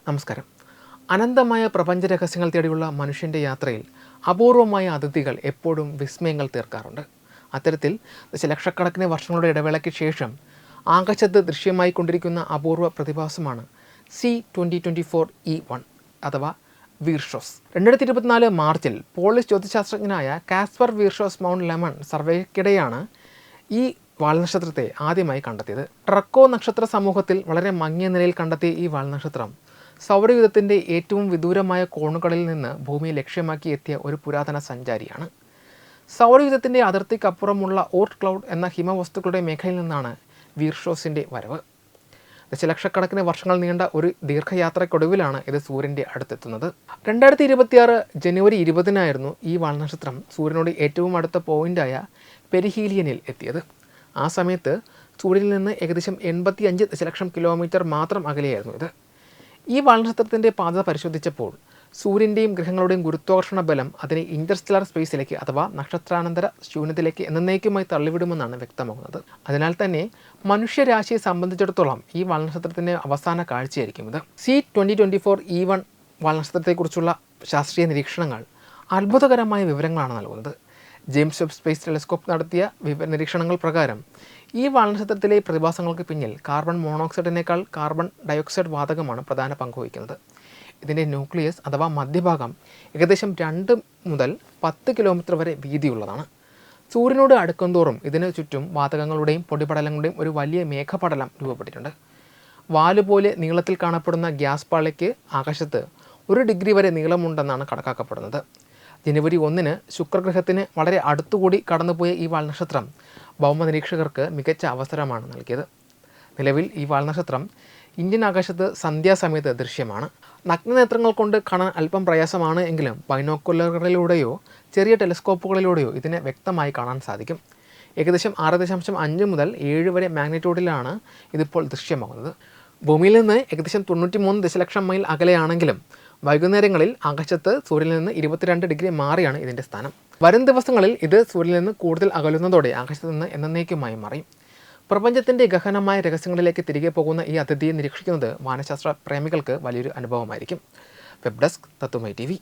നമസ്കാരം. അനന്തമായ പ്രപഞ്ച രഹസ്യങ്ങൾ തേടിയുള്ള മനുഷ്യൻ്റെ യാത്രയിൽ അപൂർവമായ അതിഥികൾ എപ്പോഴും വിസ്മയങ്ങൾ തീർക്കാറുണ്ട്. അത്തരത്തിൽ ദശലക്ഷക്കണക്കിന് വർഷങ്ങളുടെ ഇടവേളയ്ക്ക് ശേഷം ആകാശത്ത് ദൃശ്യമായി കൊണ്ടിരിക്കുന്ന അപൂർവ പ്രതിഭാസമാണ് C2024E1 അഥവാ വീർഷോസ്. 2024 മാർച്ചിൽ പോളിഷ് ജ്യോതിശാസ്ത്രജ്ഞനായ കാസ്പർ വീർഷോസ് മൗണ്ട് ലെമൺ സർവേക്കിടെയാണ് ഈ വാൽനക്ഷത്രത്തെ ആദ്യമായി കണ്ടെത്തിയത്. ട്രക്കോ നക്ഷത്ര സമൂഹത്തിൽ വളരെ മങ്ങിയ നിലയിൽ കണ്ടെത്തിയ ഈ വാൽനക്ഷത്രം സൗരയൂഥത്തിൻ്റെ ഏറ്റവും വിദൂരമായ കോണുകളിൽ നിന്ന് ഭൂമിയെ ലക്ഷ്യമാക്കി എത്തിയ ഒരു പുരാതന സഞ്ചാരിയാണ്. സൗരയൂഥത്തിൻ്റെ അതിർത്തിക്കപ്പുറമുള്ള ഓർട്ട് ക്ലൗഡ് എന്ന ഹിമവസ്തുക്കളുടെ മേഖലയിൽ നിന്നാണ് വീർഷോസിൻ്റെ വരവ്. ദശലക്ഷക്കണക്കിന് വർഷങ്ങൾ നീണ്ട ഒരു ദീർഘയാത്രയ്ക്കൊടുവിലാണ് ഇത് സൂര്യൻ്റെ അടുത്തെത്തുന്നത്. 2026 ജനുവരി 20 ഈ വാൽനക്ഷത്രം സൂര്യനോട് ഏറ്റവും അടുത്ത പോയിൻ്റായ പെരിഹീലിയനിൽ എത്തിയത്. ആ സമയത്ത് സൂര്യനിൽ നിന്ന് ഏകദേശം 85 ദശലക്ഷം കിലോമീറ്റർ മാത്രം അകലെയായിരുന്നു ഇത്. ഈ വാൽനക്ഷത്രത്തിൻ്റെ പാത പരിശോധിച്ചപ്പോൾ സൂര്യൻ്റെയും ഗ്രഹങ്ങളുടെയും ഗുരുത്വാകർഷണ ബലം അതിനെ ഇൻ്റർസ്റ്റെല്ലാർ സ്പേസിലേക്ക് അഥവാ നക്ഷത്രാനന്തര ശൂന്യതയിലേക്ക് എന്നേക്കുമായി തള്ളിവിടുമെന്നാണ് വ്യക്തമാകുന്നത്. അതിനാൽ തന്നെ മനുഷ്യരാശിയെ സംബന്ധിച്ചിടത്തോളം ഈ വാൽനക്ഷത്രത്തിൻ്റെ അവസാന കാഴ്ചയായിരിക്കും ഇത്. C2024E1 വാൽനക്ഷത്രത്തെക്കുറിച്ചുള്ള ശാസ്ത്രീയ നിരീക്ഷണങ്ങൾ അത്ഭുതകരമായ വിവരങ്ങളാണ് നൽകുന്നത്. ജെയിംസ് വെബ് സ്പേസ് ടെലിസ്കോപ്പ് നടത്തിയ നിരീക്ഷണങ്ങൾ പ്രകാരം ഈ വാൽനക്ഷത്രത്തിലെ പ്രതിഭാസങ്ങൾക്ക് പിന്നിൽ കാർബൺ മോണോക്സൈഡിനേക്കാൾ കാർബൺ ഡയോക്സൈഡ് വാതകമാണ് പ്രധാന പങ്കുവഹിക്കുന്നത്. ഇതിൻ്റെ ന്യൂക്ലിയസ് അഥവാ മധ്യഭാഗം ഏകദേശം 2 മുതൽ 10 കിലോമീറ്റർ വരെ വീതിയുള്ളതാണ്. സൂര്യനോട് അടുക്കുംതോറും ഇതിന് ചുറ്റും വാതകങ്ങളുടെയും പൊടിപടലങ്ങളുടെയും ഒരു വലിയ മേഘപടലം രൂപപ്പെട്ടിട്ടുണ്ട്. വാലുപോലെ നീളത്തിൽ കാണപ്പെടുന്ന ഗ്യാസ് പാളിക്ക് ആകാശത്ത് 1 ഡിഗ്രി വരെ നീളമുണ്ടെന്നാണ് കണക്കാക്കപ്പെടുന്നത്. ജനുവരി 1 ശുക്രഗ്രഹത്തിന് വളരെ അടുത്തുകൂടി കടന്നുപോയ ഈ വാൽനക്ഷത്രം ഭൗമനിരീക്ഷകർക്ക് മികച്ച അവസരമാണ് നൽകിയത്. നിലവിൽ ഈ വാൽനക്ഷത്രം ഇന്ത്യൻ ആകാശത്ത് സന്ധ്യാസമയത്ത് ദൃശ്യമാണ്. നഗ്നനേത്രങ്ങൾ കൊണ്ട് കാണാൻ അല്പം പ്രയാസമാണ് എങ്കിലും ബൈനോക്കുലറുകളിലൂടെയോ ചെറിയ ടെലിസ്കോപ്പുകളിലൂടെയോ ഇതിനെ വ്യക്തമായി കാണാൻ സാധിക്കും. ഏകദേശം 6.5 മുതൽ 7 വരെ മാഗ്നിറ്റ്യൂഡിലാണ് ഇതിപ്പോൾ ദൃശ്യമാകുന്നത്. ഭൂമിയിൽ നിന്ന് ഏകദേശം 93 ദശലക്ഷം മൈൽ അകലെയാണെങ്കിലും വൈകുന്നേരങ്ങളിൽ ആകാശത്ത് സൂര്യനിൽ നിന്ന് 22 ഡിഗ്രി മാറിയാണ് ഇതിൻ്റെ സ്ഥാനം. വരും ദിവസങ്ങളിൽ ഇത് സൂര്യനിൽ നിന്ന് കൂടുതൽ അകലുന്നതോടെ ആകാശത്ത് നിന്ന് എന്നേക്കുമായി മറയും. പ്രപഞ്ചത്തിൻ്റെ ഗഹനമായ രഹസ്യങ്ങളിലേക്ക് തിരികെ പോകുന്ന ഈ അതിഥിയെ നിരീക്ഷിക്കുന്നത് വാനശാസ്ത്ര പ്രേമികൾക്ക് വലിയൊരു അനുഭവമായിരിക്കും. വെബ് ഡെസ്ക് തത്വമൈ TV.